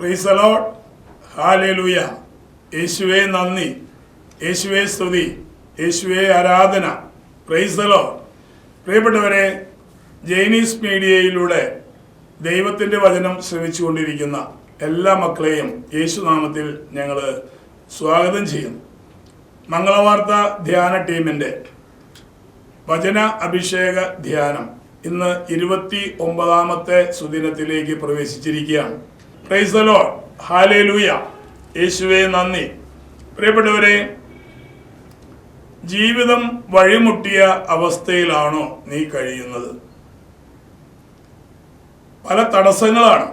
Price the Lord. Hallelujah. യേശുവേ നന്ദി, യേശുവേ സ്തുതി, യേശുവേ ആരാധന. Price the Lord. പ്രിയപ്പെട്ടവരെ, ജൈനീസ് മീഡിയയിലൂടെ ദൈവത്തിൻ്റെ വചനം ശ്രവിച്ചുകൊണ്ടിരിക്കുന്ന എല്ലാ മക്കളെയും യേശുനാമത്തിൽ ഞങ്ങൾ സ്വാഗതം ചെയ്യുന്നു. മംഗളവാർത്ത ധ്യാന ടീമിൻ്റെ വചന അഭിഷേക ധ്യാനം ഇന്ന് 29ാമത്തെ സുദിനത്തിലേക്ക് പ്രവേശിച്ചിരിക്കുകയാണ്. Praise the Lord. ഹല്ലേലൂയ. യേശുവേ നന്ദി. പ്രിയപ്പെട്ടവരെ, ജീവിതം വഴിമുട്ടിയ അവസ്ഥയിലാണോ നീ കഴിയുന്നത്? പല തടസ്സങ്ങളാണ്.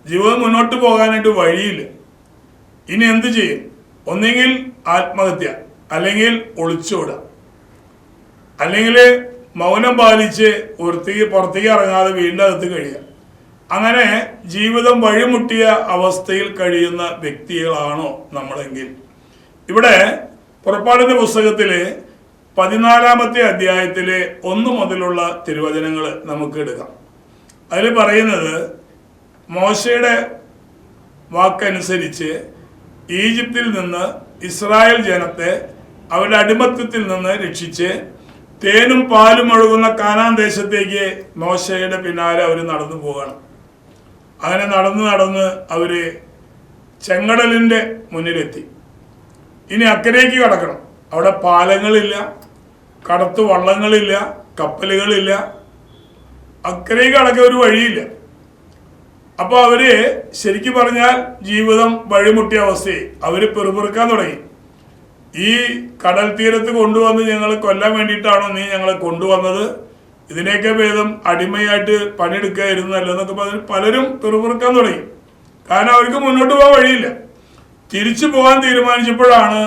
ജീവിതം മുന്നോട്ട് പോകാനായിട്ട് വഴിയില്ല. ഇനി എന്ത് ചെയ്യും? ഒന്നെങ്കിൽ ആത്മഹത്യ, അല്ലെങ്കിൽ ഒളിച്ചോടുക, അല്ലെങ്കിൽ മൗനം പാലിച്ച് പുറത്തേക്ക് ഇറങ്ങാതെ വീണ്ടും അകത്ത് കഴിയുക. അങ്ങനെ ജീവിതം വഴിമുട്ടിയ അവസ്ഥയിൽ കഴിയുന്ന വ്യക്തികളാണോ നമ്മളെങ്കിൽ, ഇവിടെ പുറപ്പാടിന്റെ പുസ്തകത്തിലെ 14ാമത്തെ അധ്യായത്തിലെ 1 മുതലുള്ള തിരുവചനങ്ങൾ നമുക്ക് എടുക്കാം. അതിൽ പറയുന്നത്, മോശയുടെ വാക്കനുസരിച്ച് ഈജിപ്തിൽ നിന്ന് ഇസ്രായേൽ ജനത്തെ അവരുടെ അടിമത്തത്തിൽ നിന്ന് രക്ഷിച്ച് തേനും പാലും ഒഴുകുന്ന കാനാൻ ദേശത്തേക്ക് മോശയുടെ പിന്നാലെ അവർ നടന്നു പോവുകയാണ്. അങ്ങനെ നടന്ന് അവര് ചെങ്കടലിന്റെ മുന്നിലെത്തി. ഇനി അക്കരയ്ക്ക് കടക്കണം. അവിടെ പാലങ്ങളില്ല, കടത്തു വള്ളങ്ങളില്ല, കപ്പലുകളില്ല, അക്കരയ്ക്ക് കടക്കാൻ ഒരു വഴിയില്ല. അപ്പോൾ അവര് ശരിക്കും പറഞ്ഞാൽ ജീവിതം വഴിമുട്ടിയ അവസ്ഥയെ അവര് പെറുപിറുക്കാൻ തുടങ്ങി. ഈ കടൽ തീരത്ത് കൊണ്ടുവന്ന് ഞങ്ങളെ കൊല്ലാൻ വേണ്ടിയിട്ടാണോ നീ ഞങ്ങളെ കൊണ്ടുവന്നത്? ഇതിനൊക്കെ ഭേദം അടിമയായിട്ട് പണിയെടുക്കായിരുന്നല്ലോ എന്നൊക്കെ പറഞ്ഞ് പലരും പെറുപിറുക്കാൻ തുടങ്ങി. കാരണം അവർക്ക് മുന്നോട്ട് പോകാൻ വഴിയില്ല. തിരിച്ചു പോകാൻ തീരുമാനിച്ചപ്പോഴാണ്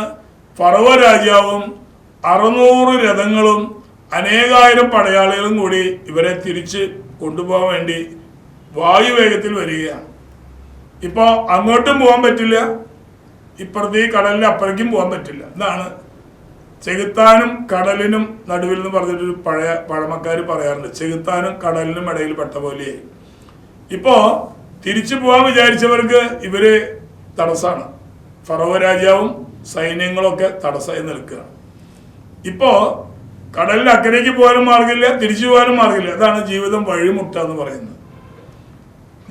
ഫറവോ രാജാവും 600 രഥങ്ങളും അനേകായിരം പടയാളികളും കൂടി ഇവരെ തിരിച്ച് കൊണ്ടുപോകാൻ വേണ്ടി വായുവേഗത്തിൽ വരികയാണ്. ഇപ്പോൾ അങ്ങോട്ടും പോകാൻ പറ്റില്ല, ഇപ്പുറത്തെ ഈ കടലിന് അപ്പുറേക്കും പോകാൻ പറ്റില്ല. ഇതാണ് ചെകുത്താനും കടലിനും നടുവിൽ എന്ന് പറഞ്ഞിട്ടൊരു പഴമക്കാർ പറയാറുണ്ട്. ചെകുത്താനും കടലിനും ഇടയിൽ പെട്ട പോലെയായി. ഇപ്പോൾ തിരിച്ചു പോകാൻ വിചാരിച്ചവർക്ക് ഇവര് തടസ്സമാണ്. ഫറവോ രാജാവും സൈന്യങ്ങളൊക്കെ തടസ്സമായി നിൽക്കുകയാണ്. ഇപ്പോൾ കടലിൽ അക്കരയ്ക്ക് പോകാനും മാർഗമില്ല, തിരിച്ചു പോകാനും മാർഗമില്ല. അതാണ് ജീവിതം വഴിമുട്ടുക എന്ന് പറയുന്നത്.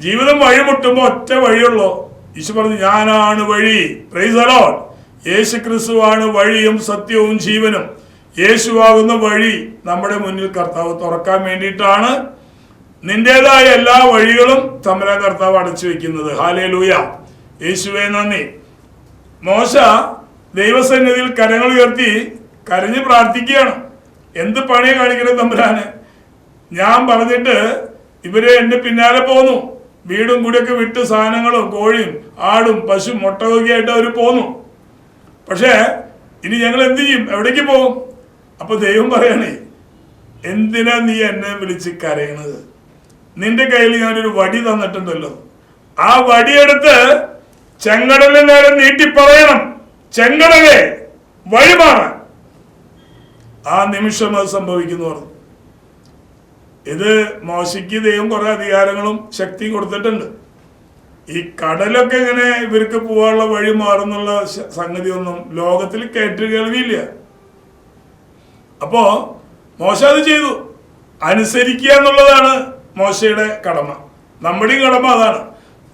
ജീവിതം വഴിമുട്ടുമ്പോൾ ഒറ്റ വഴിയുള്ളൂ. ഈശോ പറഞ്ഞു, ഞാനാണ് വഴി. Price the Lord. യേശു ക്രിസ്തുവാണ് വഴിയും സത്യവും ജീവനും. യേശുവാകുന്ന വഴി നമ്മുടെ മുന്നിൽ കർത്താവ് തുറക്കാൻ വേണ്ടിയിട്ടാണ് നിന്റേതായ എല്ലാ വഴികളും തമ്പുരാൻ കർത്താവ് അടച്ചു വെക്കുന്നത്. ഹല്ലേലൂയ. യേശുവേ നന്ദി. മോശ ദൈവസന്നിധിയിൽ കരങ്ങൾ ഉയർത്തി കരഞ്ഞ് പ്രാർത്ഥിക്കുകയാണ്. എന്ത് പണിയെ കാണിക്കുന്നത് തമ്പുരാന്? ഞാൻ പറഞ്ഞിട്ട് ഇവര് എന്റെ പിന്നാലെ പോന്നു. വീടും കൂടിയൊക്കെ വിട്ട് സാധനങ്ങളും കോഴിയും ആടും പശുവും ഒട്ടകമൊക്കെ ആയിട്ട് അവർ പോന്നു. പക്ഷേ ഇനി ഞങ്ങൾ എന്ത് ചെയ്യും? എവിടേക്ക് പോകും? അപ്പൊ ദൈവം പറയണേ, എന്തിനാ നീ എന്നെ വിളിച്ച് കരയണത്? നിന്റെ കയ്യിൽ ഞാനൊരു വടി തന്നിട്ടുണ്ടല്ലോ. ആ വടിയെടുത്ത് ചെങ്കടലിന് നേരെ നീട്ടി പറയണം, ചെങ്കടലെ വഴിമാറാൻ. ആ നിമിഷം അത് സംഭവിക്കുന്നു പറഞ്ഞു. ഇത് മോശയ്ക്ക് ദൈവം കുറെ അധികാരങ്ങളും ശക്തിയും കൊടുത്തിട്ടുണ്ട്. ഈ കടലൊക്കെ ഇങ്ങനെ ഇവർക്ക് പോകാനുള്ള വഴി മാറുന്നുള്ള സംഗതി ഒന്നും ലോകത്തിൽ കേട്ട് കേൾവിയില്ല. അപ്പോ മോശ അത് ചെയ്തു. അനുസരിക്കുക എന്നുള്ളതാണ് മോശയുടെ കടമ. നമ്മുടെയും കടമ അതാണ്.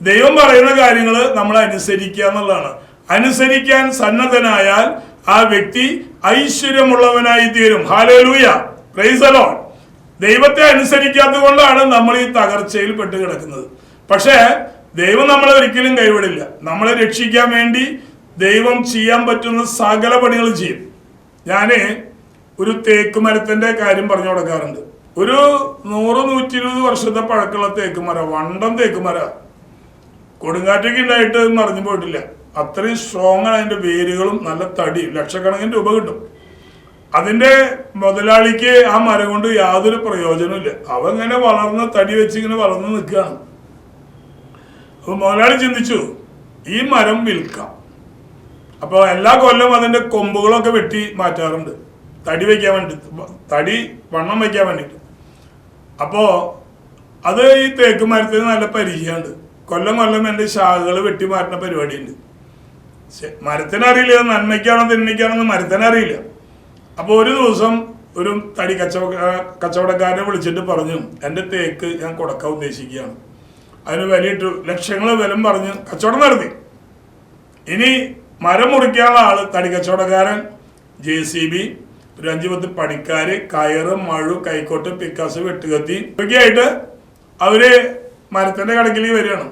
ദൈവം പറയുന്ന കാര്യങ്ങൾ നമ്മൾ അനുസരിക്കുക എന്നുള്ളതാണ്. അനുസരിക്കാൻ സന്നദ്ധനായാൽ ആ വ്യക്തി ഐശ്വര്യമുള്ളവനായി തീരും. ഹല്ലേലൂയ. Price the Lord. ദൈവത്തെ അനുസരിക്കാത്തത് കൊണ്ടാണ് നമ്മൾ ഈ തകർച്ചയിൽ പെട്ട് കിടക്കുന്നത്. പക്ഷേ ദൈവം നമ്മളെ ഒരിക്കലും കൈവിടില്ല. നമ്മളെ രക്ഷിക്കാൻ വേണ്ടി ദൈവം ചെയ്യാൻ പറ്റുന്ന സകല പണികളും ചെയ്യും. ഞാന് ഒരു തേക്ക് മരത്തിന്റെ കാര്യം പറഞ്ഞു കൊടുക്കാറുണ്ട്. ഒരു 100-120 വർഷത്തെ പഴക്കമുള്ള തേക്കുമരം, വണ്ടം തേക്കുമര. കൊടുങ്കാറ്റൊക്കെ ഉണ്ടായിട്ട് മറിഞ്ഞു പോയിട്ടില്ല. അത്രയും സ്ട്രോങ് ആണ് അതിന്റെ വേരുകളും, നല്ല തടിയും, ലക്ഷക്കണക്കിന് രൂപ കിട്ടും. അതിന്റെ മുതലാളിക്ക് ആ മരം കൊണ്ട് യാതൊരു പ്രയോജനവും ഇല്ല. അവ ഇങ്ങനെ വളർന്ന് തടി വെച്ച് ഇങ്ങനെ വളർന്ന് നിൽക്കുകയാണ്. അപ്പൊ മുതലാളി ചിന്തിച്ചു, ഈ മരം വിൽക്കാം. അപ്പോൾ എല്ലാ കൊല്ലം അതിന്റെ കൊമ്പുകളൊക്കെ വെട്ടി മാറ്റാറുണ്ട്, തടി വയ്ക്കാൻ വേണ്ടി, തടി വണ്ണം വയ്ക്കാൻ വേണ്ടിയിട്ട്. അപ്പോൾ അത് ഈ തേക്ക് മരത്തിന് നല്ല പരിചയമുണ്ട്. കൊല്ലം കൊല്ലം എൻ്റെ ശാഖകൾ വെട്ടിമാറ്റുന്ന പരിപാടിയുണ്ട്. മരത്തിനറിയില്ല നന്മയ്ക്കാണോ തിന്മയ്ക്കാണോന്ന് മരത്തിനറിയില്ല. അപ്പോൾ ഒരു ദിവസം ഒരു തടി കച്ചവടക്കാരനെ വിളിച്ചിട്ട് പറഞ്ഞു, എൻ്റെ തേക്ക് ഞാൻ കൊടുക്കാൻ ഉദ്ദേശിക്കുകയാണ്, അതിന് വിലയിട്ടു ലക്ഷങ്ങൾ വില പറഞ്ഞ് കച്ചവടം നടത്തി. ഇനി മരം മുറിക്കാനുള്ള ആള് തടി കച്ചവടക്കാരൻ, JCB, ഒരു 5-10 പണിക്കാര്, കയറ്, മഴു, കൈക്കോട്ട്, പിക്കാസ്, വെട്ടുകത്തി ഒക്കെ ആയിട്ട് അവര് മരത്തിന്റെ കടക്കിലേക്ക് വരികയാണ്.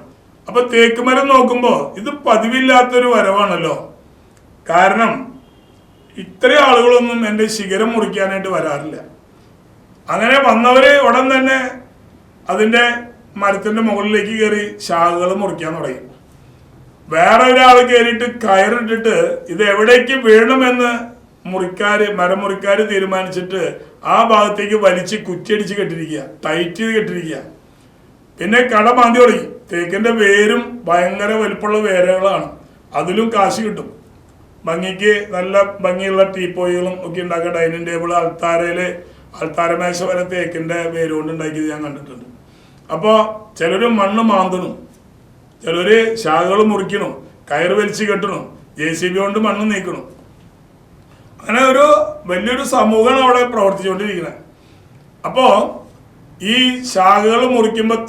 അപ്പൊ തേക്ക് മരം നോക്കുമ്പോ ഇത് പതിവില്ലാത്തൊരു വരവാണല്ലോ. കാരണം ഇത്രയും ആളുകളൊന്നും എൻ്റെ ശിഖരം മുറിക്കാനായിട്ട് വരാറില്ല. അങ്ങനെ വന്നവര് ഉടൻ തന്നെ അതിന്റെ മരത്തിന്റെ മുകളിലേക്ക് കയറി ശാഖകൾ മുറിക്കാൻ തുടങ്ങി. വേറെ ഒരാൾ കയറിയിട്ട് കയറിട്ടിട്ട് ഇത് എവിടേക്ക് വീഴണമെന്ന് മരം മുറിക്കാര് തീരുമാനിച്ചിട്ട് ആ ഭാഗത്തേക്ക് വലിച്ച് കുറ്റിയടിച്ച് കെട്ടിരിക്കുക, ടൈറ്റ് ചെയ്ത് കെട്ടിരിക്കുക. പിന്നെ കട മാന്തി തുടങ്ങി. തേക്കിന്റെ വേരും ഭയങ്കര വലിപ്പമുള്ള വേരുകളാണ്, അതിലും കാശ് കിട്ടും. ഭംഗിക്ക് നല്ല ഭംഗിയുള്ള ടീപ്പോയികളും ഒക്കെ ഉണ്ടാക്കുക. ഡൈനിങ് ടേബിൾ, അൾത്താരമേശ വരെ തേക്കിന്റെ വേര് കൊണ്ട് ഉണ്ടാക്കിയത് ഞാൻ കണ്ടിട്ടുണ്ട്. അപ്പോൾ ചിലര് മണ്ണ് മാന്തണം, ചിലര് ശാഖകൾ മുറിക്കണം, കയറ് വലിച്ച് കെട്ടണം, JCB കൊണ്ട് മണ്ണ് നീക്കണം. അങ്ങനെ ഒരു വലിയൊരു സമൂഹമാണ് അവിടെ പ്രവർത്തിച്ചുകൊണ്ടിരിക്കുന്നത്. അപ്പോൾ ഈ ശാഖകൾ മുറിക്കുമ്പോൾ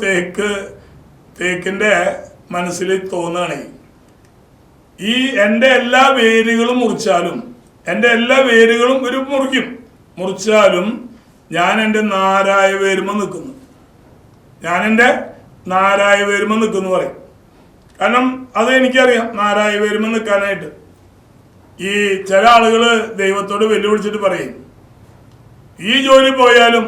തേക്കിന്റെ മനസ്സിൽ തോന്നുകയാണ്, ഈ എൻ്റെ എല്ലാ വേരുകളും ഒരു മുറിച്ചാലും ഞാൻ എൻ്റെ നാരായ വേരുമ നിൽക്കുന്നു, പറയും. കാരണം അത് എനിക്കറിയാം, നാരായ വേരുമ നിൽക്കാനായിട്ട്. ഈ ചില ആളുകൾ ദൈവത്തോട് വെല്ലുവിളിച്ചിട്ട് പറയും, ഈ ജോലി പോയാലും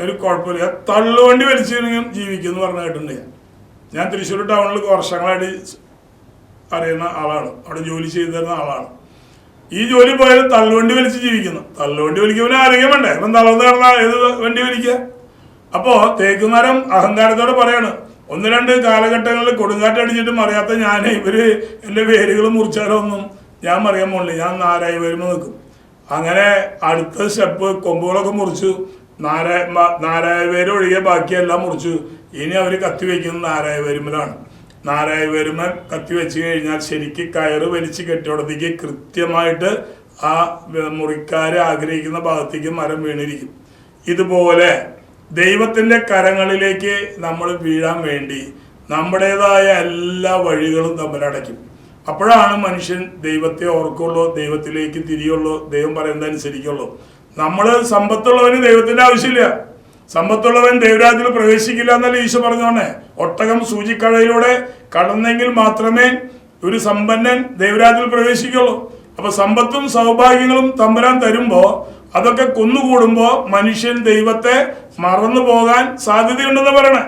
ഒരു കുഴപ്പമില്ല, തള്ളുവണ്ടി വലിച്ചിരുന്നെങ്കിലും ജീവിക്കുമെന്ന് പറഞ്ഞു കേട്ടിട്ടുണ്ട്. ഞാൻ തൃശ്ശൂർ ടൗണിൽ വർഷങ്ങളായിട്ട് അറിയുന്ന ആളാണ്, അവിടെ ജോലി ചെയ്തു തരുന്ന ആളാണ്. ഈ ജോലി പോയാലും തള്ളുവണ്ടി വലിച്ച് ജീവിക്കുന്നു. തള്ളുവണ്ടി വലിക്കുമ്പോൾ ആരോഗ്യം വേണ്ടേ? ഇപ്പം തളർന്നു കിടന്നാൽ ഏത് വണ്ടി വലിക്കുക? അപ്പോൾ തേക്കുമരം അഹങ്കാരത്തോടെ പറയാണ്, 1-2 കാലഘട്ടങ്ങളിൽ കൊടുങ്കാറ്റടിച്ചിട്ടും അറിയാത്ത ഇവര് എൻ്റെ വേരുകൾ മുറിച്ചാലോ ഒന്നും ഞാൻ പറയാൻ പോണില്ല, ഞാൻ നാരായ വേരുമ്പോൾ നിൽക്കും. അങ്ങനെ അടുത്ത സ്റ്റെപ്പ് കൊമ്പുകളൊക്കെ മുറിച്ചു, നാരായ വേര് ഒഴികെ ബാക്കിയെല്ലാം മുറിച്ചു. ഇനി അവർ കത്തിവെക്കുന്നത് നാരായ വേരുമലാണ്. നാരായ വേരുമ കത്തി വെച്ച് കഴിഞ്ഞാൽ ശരിക്ക് കയറ് വലിച്ച് കെട്ടിയോടത്തേക്ക് കൃത്യമായിട്ട് ആ മുറിക്കാരെ ആഗ്രഹിക്കുന്ന ഭാഗത്തേക്ക് മരം വീണിരിക്കും. ഇതുപോലെ ദൈവത്തിൻ്റെ കരങ്ങളിലേക്ക് നമ്മൾ വീഴാൻ വേണ്ടി നമ്മുടേതായ എല്ലാ വഴികളും തമ്മിലടയ്ക്കും. അപ്പോഴാണ് മനുഷ്യൻ ദൈവത്തെ ഓർക്കുള്ളൂ, ദൈവത്തിലേക്ക് തിരിയുള്ളൂ, ദൈവം പറയുന്നത് അനുസരിക്കുള്ളൂ. നമ്മൾ സമ്പത്തുള്ളവന് ദൈവത്തിന്റെ ആവശ്യമില്ല. സമ്പത്തുള്ളവൻ ദൈവരാജ്യത്തിൽ പ്രവേശിക്കില്ല എന്നല്ല ഈശോ പറഞ്ഞോണേ. ഒട്ടകം സൂചിക്കഴയിലൂടെ കടന്നെങ്കിൽ മാത്രമേ ഒരു സമ്പന്നൻ ദൈവരാജ്യത്തിൽ പ്രവേശിക്കുള്ളൂ. അപ്പൊ സമ്പത്തും സൗഭാഗ്യങ്ങളും തമ്പുരാൻ തരുമ്പോ അതൊക്കെ കുന്നുകൂടുമ്പോ മനുഷ്യൻ ദൈവത്തെ മറന്നു പോകാൻ സാധ്യതയുണ്ടെന്ന് പറയണേ.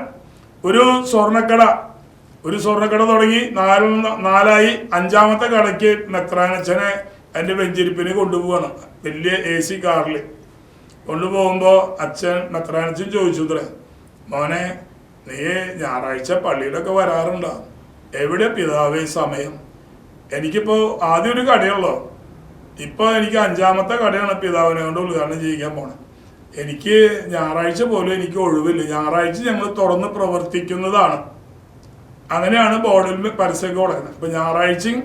ഒരു സ്വർണ്ണക്കട തുടങ്ങി 4 5-ാമത്തെ കടയ്ക്ക് മെത്രാനച്ഛനെ എൻ്റെ വെഞ്ചിരിപ്പിന് കൊണ്ടുപോവാണ്. വലിയ AC കാറിൽ കൊണ്ടുപോകുമ്പോൾ മെത്രാനച്ഛൻ ചോദിച്ചു, മോനെ നീ ഞായറാഴ്ച പള്ളിയിലൊക്കെ വരാറുണ്ടോ? എവിടെ പിതാവേ സമയം? എനിക്കിപ്പോൾ ആദ്യം ഒരു കടയുള്ളൂ, ഇപ്പോൾ എനിക്ക് 5-ാമത്തെ കടയാണ് പിതാവിനെ കൊണ്ട് ഉദ്ഘാടനം ചെയ്യിക്കാൻ പോണേ. എനിക്ക് ഞായറാഴ്ച പോലും എനിക്ക് ഒഴിവില്ല, ഞായറാഴ്ച ഞങ്ങൾ തുറന്ന് പ്രവർത്തിക്കുന്നതാണ്. അങ്ങനെയാണ് ബോർഡിൽ പരസ്യമൊക്കെ കൊടുക്കുന്നത്. അപ്പൊ ഞായറാഴ്ചയും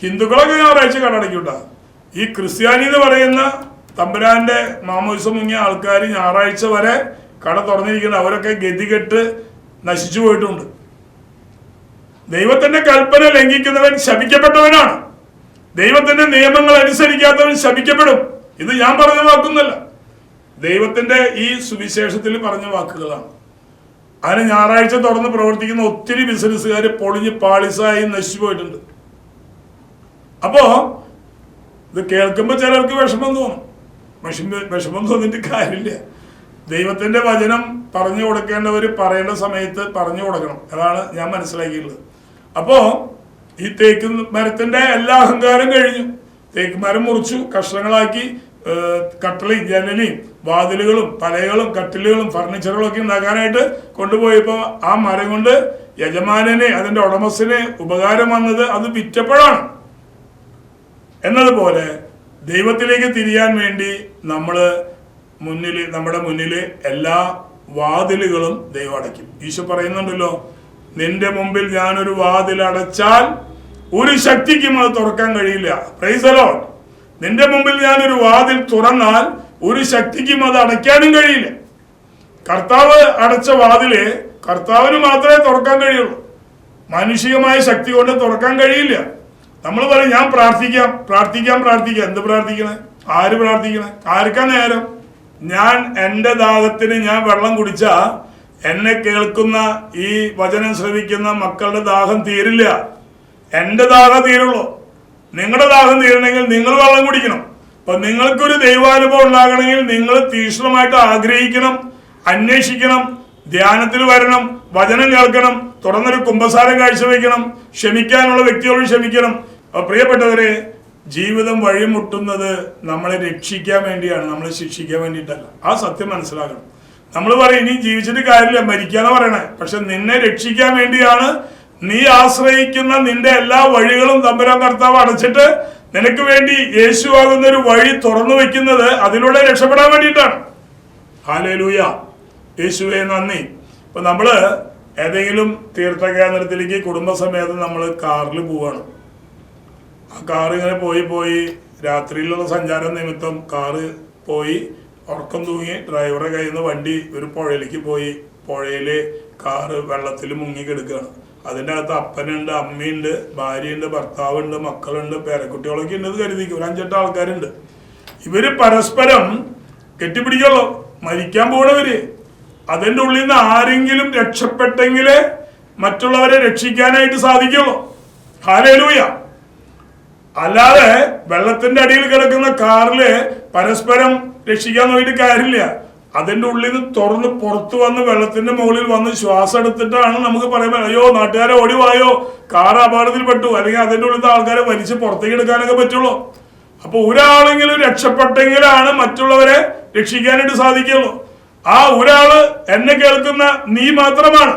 ഹിന്ദുക്കളൊക്കെ ഞായറാഴ്ച കടടയ്ക്കുണ്ടാകും. ഈ ക്രിസ്ത്യാനി എന്ന് പറയുന്ന തമ്പുരാന്റെ മാമോദിസം മുങ്ങിയ ആൾക്കാർ ഞായറാഴ്ച വരെ കട തുറന്നിരിക്കുന്ന അവരൊക്കെ ഗതികെട്ട് നശിച്ചു പോയിട്ടുണ്ട്. ദൈവത്തിന്റെ കൽപ്പന ലംഘിക്കുന്നവൻ ശപിക്കപ്പെട്ടവനാണ്. ദൈവത്തിന്റെ നിയമങ്ങൾ അനുസരിക്കാത്തവൻ ശപിക്കപ്പെടും. ഇത് ഞാൻ പറഞ്ഞ വാക്കൊന്നല്ല, ദൈവത്തിന്റെ ഈ സുവിശേഷത്തിൽ പറഞ്ഞ വാക്കുകളാണ്. അതിന് ഞായറാഴ്ച തുറന്ന് പ്രവർത്തിക്കുന്ന ഒത്തിരി ബിസിനസ്സുകാർ പൊളിഞ്ഞ് പാളിസായി നശിച്ചു പോയിട്ടുണ്ട്. അപ്പോ ഇത് കേൾക്കുമ്പോൾ ചിലർക്ക് വിഷമം തോന്നും. വിഷമം തോന്നിയിട്ട് കാര്യമില്ല. ദൈവത്തിന്റെ വചനം പറഞ്ഞു കൊടുക്കേണ്ടവർ പറയേണ്ട സമയത്ത് പറഞ്ഞു കൊടുക്കണം. അതാണ് ഞാൻ മനസ്സിലാക്കിയിട്ടുള്ളത്. അപ്പോ ഈ തേക്ക് മരത്തിന്റെ എല്ലാ അഹങ്കാരം കഴിഞ്ഞു. തേക്ക് മരം മുറിച്ചു, കഷ്ണങ്ങളാക്കി, കട്ടളയും ജനലും വാതിലുകളും പലകളും കട്ടിലുകളും ഫർണിച്ചറുകളും ഒക്കെ ഉണ്ടാക്കാനായിട്ട് കൊണ്ടുപോയപ്പോൾ ആ മരം കൊണ്ട് യജമാനനെ, അതിന്റെ ഉടമസ്ഥന് ഉപകാരം വന്നത് അത് വിറ്റപ്പോഴാണ്. എന്നതുപോലെ ദൈവത്തിലേക്ക് തിരിയാൻ വേണ്ടി നമ്മുടെ മുന്നിൽ എല്ലാ വാതിലുകളും ദൈവം അടയ്ക്കും. ഈശോ പറയുന്നുണ്ടല്ലോ, നിന്റെ മുമ്പിൽ ഞാനൊരു വാതിൽ അടച്ചാൽ ഒരു ശക്തിക്കും അത് തുറക്കാൻ കഴിയില്ല. Price the Lord. നിന്റെ മുമ്പിൽ ഞാനൊരു വാതിൽ തുറന്നാൽ ഒരു ശക്തിക്കും അത് അടയ്ക്കാനും കഴിയില്ല. കർത്താവ് അടച്ച വാതില് കർത്താവിന് മാത്രമേ തുറക്കാൻ കഴിയുള്ളൂ. മാനുഷികമായ ശക്തി കൊണ്ട് തുറക്കാൻ കഴിയില്ല. നമ്മൾ പറയും ഞാൻ പ്രാർത്ഥിക്കാം. എന്ത് പ്രാർത്ഥിക്കണേ? ആര് പ്രാർത്ഥിക്കണേ? ആർക്കാ നേരം? ഞാൻ എൻ്റെ ദാഹത്തിന് ഞാൻ വെള്ളം കുടിച്ചാ എന്നെ കേൾക്കുന്ന ഈ വചനം ശ്രവിക്കുന്ന മക്കളുടെ ദാഹം തീരില്ല. എൻ്റെ ദാഹം തീരുള്ളൂ. നിങ്ങളുടെ ദാഹം തീരണമെങ്കിൽ നിങ്ങൾ വെള്ളം കുടിക്കണം. അപ്പൊ നിങ്ങൾക്കൊരു ദൈവാനുഭവം ഉണ്ടാകണമെങ്കിൽ നിങ്ങൾ തീക്ഷ്ണമായിട്ട് ആഗ്രഹിക്കണം, അന്വേഷിക്കണം, ധ്യാനത്തിൽ വരണം, വചനം കേൾക്കണം, തുറന്നൊരു കുമ്പസാരം കാഴ്ചവെക്കണം, ക്ഷമിക്കാനുള്ള വ്യക്തികളോട് ക്ഷമിക്കണം. അപ്പൊ പ്രിയപ്പെട്ടവരെ, ജീവിതം വഴിമുട്ടുന്നത് നമ്മളെ രക്ഷിക്കാൻ വേണ്ടിയാണ്, നമ്മളെ ശിക്ഷിക്കാൻ വേണ്ടിയിട്ടല്ല. ആ സത്യം മനസ്സിലാക്കണം. നമ്മൾ പറയും ഇനി ജീവിച്ചിട്ട് കാര്യമില്ല, മരിക്കാന്ന് പറയണേ. പക്ഷെ നിന്നെ രക്ഷിക്കാൻ വേണ്ടിയാണ്. നീ ആശ്രയിക്കുന്ന നിന്റെ എല്ലാ വഴികളും തമ്പുരാൻ കർത്താവ് അടച്ചിട്ട് നിനക്ക് വേണ്ടി യേശുവാകുന്ന ഒരു വഴി തുറന്നു വെക്കുന്നത് അതിലൂടെ രക്ഷപ്പെടാൻ വേണ്ടിയിട്ടാണ്. ഹല്ലേലൂയ. യേശുവേ നന്ദി. ഇപ്പൊ നമ്മള് ഏതെങ്കിലും തീർത്ഥകേന്ദ്രത്തിലേക്ക് കുടുംബസമേതം നമ്മൾ കാറിൽ പോവാണ്. ആ കാറ് ഇങ്ങനെ പോയി രാത്രിയിലുള്ള സഞ്ചാരം നിമിത്തം കാറ് പോയി ഉറക്കം തൂങ്ങി ഡ്രൈവറെ കയ്യിൽ നിന്ന് വണ്ടി ഒരു പുഴയിലേക്ക് പോയി. പുഴയില് കാറ് വെള്ളത്തിൽ മുങ്ങിക്കെടുക്കുകയാണ്. അതിൻ്റെ അകത്ത് അപ്പനുണ്ട്, അമ്മയുണ്ട്, ഭാര്യയുണ്ട്, ഭർത്താവുണ്ട്, മക്കളുണ്ട്, പേരക്കുട്ടികളൊക്കെ ഉണ്ടെന്ന് കരുതിക്കും. ഒരു 5-8 ആൾക്കാരുണ്ട്. ഇവര് പരസ്പരം കെട്ടിപ്പിടിക്കുള്ളൂ. മരിക്കാൻ പോണവര്. അതിൻ്റെ ഉള്ളിൽ നിന്ന് ആരെങ്കിലും രക്ഷപ്പെട്ടെങ്കിലേ മറ്റുള്ളവരെ രക്ഷിക്കാനായിട്ട് സാധിക്കുള്ളൂ. ഹല്ലേലൂയ. അല്ലാതെ വെള്ളത്തിന്റെ അടിയിൽ കിടക്കുന്ന കാറില് പരസ്പരം രക്ഷിക്കാൻ നോക്കിയിട്ട് കാര്യമില്ല. അതിന്റെ ഉള്ളിൽ നിന്ന് തുറന്ന് പുറത്തു വന്ന് വെള്ളത്തിന്റെ മുകളിൽ വന്ന് ശ്വാസം എടുത്തിട്ടാണ് നമുക്ക് പറയാൻ, അയ്യോ നാട്ടുകാരെ ഓടിവായോ, കാർ അപകടത്തിൽപ്പെട്ടു, അല്ലെങ്കിൽ അതിന്റെ ഉള്ളിൽ ആൾക്കാരെ വലിച്ച് പുറത്തേക്ക് എടുക്കാനൊക്കെ പറ്റുള്ളൂ. അപ്പൊ ഒരാളെങ്കിലും രക്ഷപ്പെട്ടെങ്കിലാണ് മറ്റുള്ളവരെ രക്ഷിക്കാനായിട്ട് സാധിക്കുള്ളൂ. ആ ഒരാള് എന്നെ കേൾക്കുന്ന നീ മാത്രമാണ്.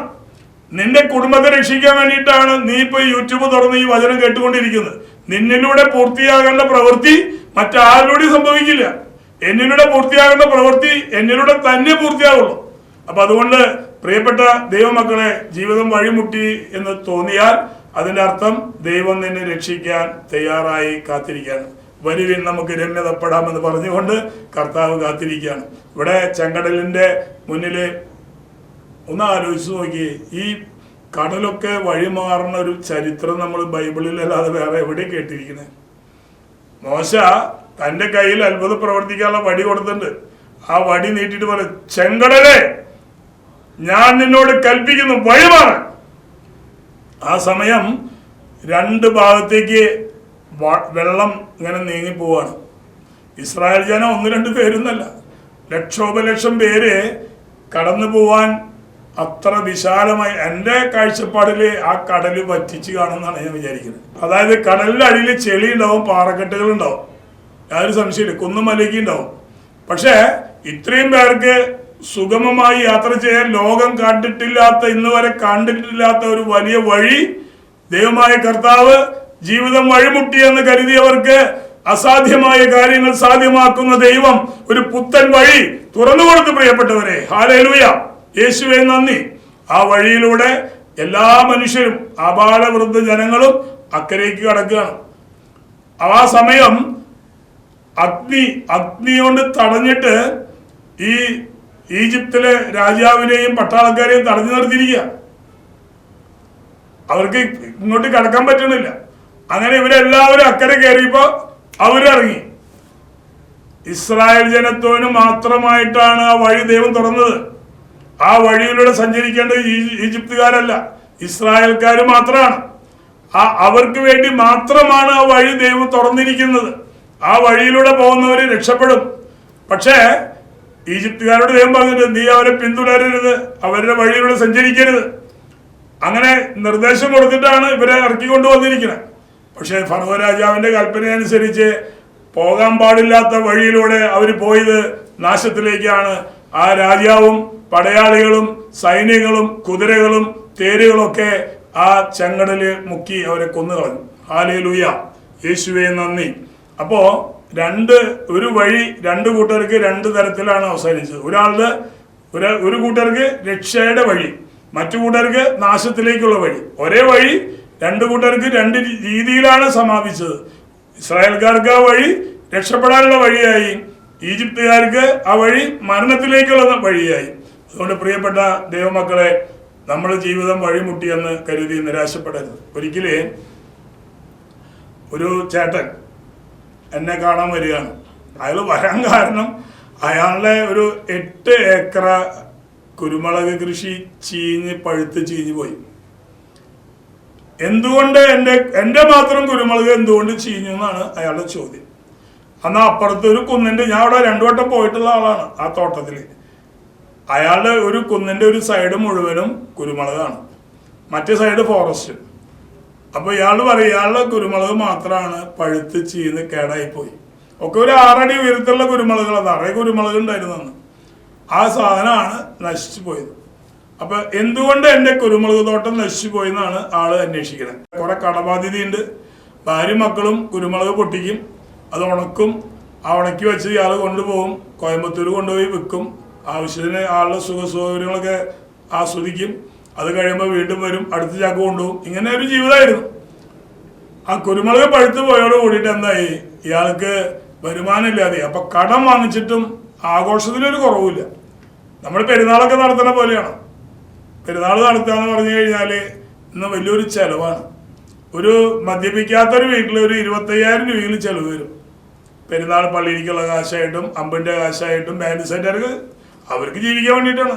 നിന്റെ കുടുംബത്തെ രക്ഷിക്കാൻ വേണ്ടിയിട്ടാണ് നീ ഇപ്പൊ യൂട്യൂബ് തുറന്ന് ഈ വചനം കേട്ടുകൊണ്ടിരിക്കുന്നത്. നിന്നിലൂടെ പൂർത്തിയാകേണ്ട പ്രവൃത്തി മറ്റാരിലൂടെയും സംഭവിക്കില്ല. എന്നിലൂടെ പൂർത്തിയാകേണ്ട പ്രവൃത്തി എന്നിലൂടെ തന്നെ പൂർത്തിയാകുള്ളൂ. അപ്പൊ അതുകൊണ്ട് പ്രിയപ്പെട്ട ദൈവമക്കളെ, ജീവിതം വഴിമുട്ടി എന്ന് തോന്നിയാൽ അതിന്റെ അർത്ഥം ദൈവം നിന്നെ രക്ഷിക്കാൻ തയ്യാറായി കാത്തിരിക്കുകയാണ്. വരുവിൻ നമുക്ക് രമ്യതപ്പെടാമെന്ന് പറഞ്ഞുകൊണ്ട് കർത്താവ് കാത്തിരിക്കുകയാണ്. ഇവിടെ ചെങ്കടലിന്റെ മുന്നില് ഒന്ന് ആലോചിച്ച് നോക്കി, ഈ കടലൊക്കെ വഴിമാറുന്ന ഒരു ചരിത്രം നമ്മൾ ബൈബിളിൽ അല്ലാതെ വേറെ എവിടെ കേട്ടിരിക്കണേ? മോശ തന്റെ കയ്യിൽ അത്ഭുതം പ്രവർത്തിക്കാനുള്ള വടി കൊടുത്തിട്ടുണ്ട്. ആ വടി നീട്ടിയിട്ട് പറയും, ചെങ്കടലേ ഞാൻ നിന്നോട് കൽപ്പിക്കുന്നു വഴിമാറാൻ. ആ സമയം 2 ഭാഗത്തേക്ക് വെള്ളം ഇങ്ങനെ നീങ്ങിപ്പോവാണ്. ഇസ്രായേൽ ജനം 1-2 പേരൊന്നല്ല, ലക്ഷോപലക്ഷം പേര് കടന്നു പോവാൻ അത്ര വിശാലമായി. എൻ്റെ കാഴ്ചപ്പാടില് ആ കടല് പറ്റിച്ച് കാണുമെന്നാണ് ഞാൻ വിചാരിക്കുന്നത്. അതായത് കടലിന്റെ അടിയിൽ ചെളി ഉണ്ടാവും, പാറക്കെട്ടുകൾ ഉണ്ടാവും, യാതൊരു സംശയമില്ല, കുന്നും മലയ്ക്ക് ഉണ്ടാവും. പക്ഷെ ഇത്രയും പേർക്ക് സുഗമമായി യാത്ര ചെയ്യാൻ ലോകം കണ്ടിട്ടില്ലാത്ത, ഇന്ന് വരെ കണ്ടിട്ടില്ലാത്ത ഒരു വലിയ വഴി ദൈവമായ കർത്താവ് ജീവിതം വഴിമുട്ടിയെന്ന് കരുതിയവർക്ക് അസാധ്യമായ കാര്യങ്ങൾ സാധ്യമാക്കുന്ന ദൈവം ഒരു പുത്തൻ വഴി തുറന്നു കൊടുത്തു. പ്രിയപ്പെട്ടവരെ, ഹല്ലേലൂയ, യേശുവേ നന്ദി. ആ വഴിയിലൂടെ എല്ലാ മനുഷ്യരും, ആബാലവൃദ്ധ ജനങ്ങളും അക്കരയ്ക്ക് കടക്കുകയാണ്. ആ സമയം അഗ്നി കൊണ്ട് തടഞ്ഞിട്ട് ഈ ഈജിപ്തിലെ രാജാവിനെയും പട്ടാളക്കാരെയും തടഞ്ഞു നിർത്തിയിരിക്കുക. അവർക്ക് ഇങ്ങോട്ട് കടക്കാൻ പറ്റണില്ല. അങ്ങനെ ഇവരെല്ലാവരും അക്കരെ കയറിയപ്പോ അവരിറങ്ങി. ഇസ്രായേൽ ജനത്തോന് മാത്രമായിട്ടാണ് ആ വഴി ദൈവം തുറന്നത്. ആ വഴിയിലൂടെ സഞ്ചരിക്കേണ്ടത് ഈജിപ്തുകാരല്ല, ഇസ്രായേൽക്കാർ മാത്രമാണ്. അവർക്ക് വേണ്ടി മാത്രമാണ് ആ വഴി ദൈവം തുറന്നിരിക്കുന്നത്. ആ വഴിയിലൂടെ പോകുന്നവര് രക്ഷപ്പെടും. പക്ഷേ ഈജിപ്തുകാരോട് ദൈവം പറഞ്ഞിട്ട്, നീ അവരെ പിന്തുടരരുത്, അവരുടെ വഴിയിലൂടെ സഞ്ചരിക്കരുത്. അങ്ങനെ നിർദ്ദേശം കൊടുത്തിട്ടാണ് ഇവരെ ഇറക്കിക്കൊണ്ടു വന്നിരിക്കുന്നത്. പക്ഷെ ഫറവോ രാജാവിന്റെ കൽപ്പന അനുസരിച്ച് പോകാൻ പാടില്ലാത്ത വഴിയിലൂടെ അവർ പോയത് നാശത്തിലേക്കാണ്. ആ രാജാവും പടയാളികളും സൈന്യങ്ങളും കുതിരകളും തേരുകളൊക്കെ ആ ചെങ്കടല് മുക്കി അവരെ കൊന്നുകളഞ്ഞു. ഹല്ലേലൂയ, യേശുവേ നന്ദി. അപ്പോ ഒരു വഴി 2 കൂട്ടർക്ക് 2 തരത്തിലാണ് അവസാനിച്ചത്. ഒരു കൂട്ടർക്ക് രക്ഷയുടെ വഴി, മറ്റു കൂട്ടർക്ക് നാശത്തിലേക്കുള്ള വഴി. ഒരേ വഴി രണ്ടു കൂട്ടർക്ക് രണ്ട് രീതിയിലാണ് സമാപിച്ചത്. ഇസ്രായേൽക്കാർക്ക് ആ വഴി രക്ഷപ്പെടാനുള്ള വഴിയായി, ഈജിപ്തുകാർക്ക് ആ വഴി മരണത്തിലേക്കുള്ള വഴിയായി. അതുകൊണ്ട് പ്രിയപ്പെട്ട ദൈവമക്കളെ, നമ്മുടെ ജീവിതം വഴിമുട്ടിയെന്ന് കരുതി നിരാശപ്പെടരുത്. ഒരിക്കലേ ഒരു ചേട്ടൻ എന്നെ കാണാൻ വരികയാണ്. അയാൾ വരാൻ കാരണം അയാളുടെ ഒരു 8 ഏക്കർ കുരുമുളക് കൃഷി പഴുത്ത് ചീഞ്ഞു പോയി. എന്തുകൊണ്ട് എൻ്റെ മാത്രം കുരുമുളക് എന്തുകൊണ്ട് ചീഞ്ഞു എന്നാണ് അയാളുടെ ചോദ്യം. അന്ന് അപ്പുറത്ത് ഒരു കുന്നിൻ്റെ, ഞാൻ അവിടെ 2 വട്ടം പോയിട്ടുള്ള ആളാണ് ആ തോട്ടത്തിൽ. അയാളുടെ ഒരു കുന്നിൻ്റെ ഒരു സൈഡ് മുഴുവനും കുരുമുളകാണ്, മറ്റേ സൈഡ് ഫോറസ്റ്റ്. അപ്പോൾ ഇയാൾ പറയും ഇയാളുടെ കുരുമുളക് മാത്രമാണ് പഴുത്ത് ചീന്ന് കേടായിപ്പോയി. ഒക്കെ ഒരു 6 അടി ഉയരത്തിലുള്ള കുരുമുളകുകൾ, നിറയെ കുരുമുളക് ഉണ്ടായിരുന്നു അന്ന്. ആ സാധനമാണ് നശിച്ചു പോയത്. അപ്പൊ എന്തുകൊണ്ട് എൻ്റെ കുരുമുളക് തോട്ടം നശിച്ചു പോയി എന്നാണ് ആള് അന്വേഷിക്കുന്നത്. കുറെ കടബാധ്യതയുണ്ട്. ഭാര്യ മക്കളും കുരുമുളക് പൊട്ടിക്കും, അത് ഉണക്കും. ആ ഉണക്കി വെച്ച് ഇയാൾ കൊണ്ടുപോകും, കോയമ്പത്തൂർ കൊണ്ടുപോയി വിൽക്കും. ആവശ്യത്തിന് ആളുടെ സുഖസൗകര്യങ്ങളൊക്കെ ആസ്വദിക്കും. അത് കഴിയുമ്പോൾ വീണ്ടും വരും, അടുത്ത ചാക്ക് കൊണ്ടുപോകും. ഇങ്ങനെ ഒരു ജീവിതമായിരുന്നു. ആ കുരുമുളക് പഴുത്ത് പോയോട് കൂടിയിട്ട് എന്തായി, ഇയാൾക്ക് വരുമാനമില്ലാതെ. അപ്പൊ കടം വാങ്ങിച്ചിട്ടും ആഘോഷത്തിനൊരു കുറവില്ല. നമ്മൾ പെരുന്നാളൊക്കെ നടത്തുന്ന പോലെയാണ്. പെരുന്നാൾ നടത്തുക എന്ന് പറഞ്ഞു കഴിഞ്ഞാൽ ഇന്ന് വലിയൊരു ചെലവാണ്. ഒരു മദ്യപിക്കാത്തൊരു വീട്ടിൽ ഒരു 25,000 രൂപയിൽ ചെലവ് വരും. പെരുന്നാൾ പള്ളിയിലേക്കുള്ള കാശായിട്ടും അമ്പിൻ്റെ കാശായിട്ടും ബാൻഡ് സെറ്റുകാർക്ക് അവർക്ക് ജീവിക്കാൻ വേണ്ടിയിട്ടാണ്.